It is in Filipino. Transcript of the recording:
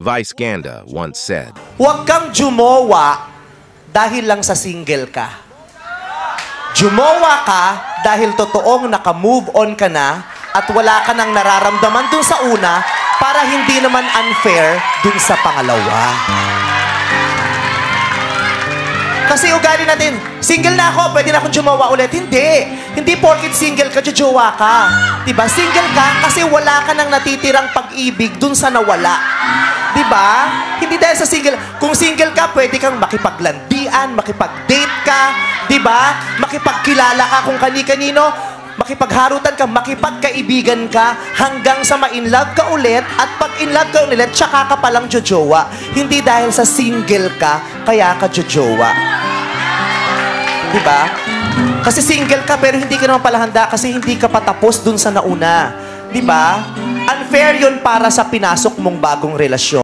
Vice Ganda once said, Huwag kang jumowa dahil lang sa single ka. Jumowa ka dahil totoong naka-move on ka na at wala ka nang nararamdaman dun sa una para hindi naman unfair dun sa pangalawa. Kasi ugali natin, single na ako, pwede na akong jumawa ulit. Hindi. Hindi porket single ka, jujowa ka. Diba? Single ka kasi wala ka nang natitirang pag-ibig dun sa nawala. Diba? Hindi dahil sa single. Kung single ka, pwede kang makipaglandian, makipag-date ka, diba? Makipagkilala ka kung kani-kanino, makipagharutan ka, makipagkaibigan ka, hanggang sa ma-inlove ka ulit, at pag inlove ka ulit, tsaka ka palang jojowa. Hindi dahil sa single ka, kaya ka jojowa. Diba? Kasi single ka, pero hindi ka naman pala handa kasi hindi ka patapos dun sa nauna. Diba? Unfair yun para sa pinasok mong bagong relasyon.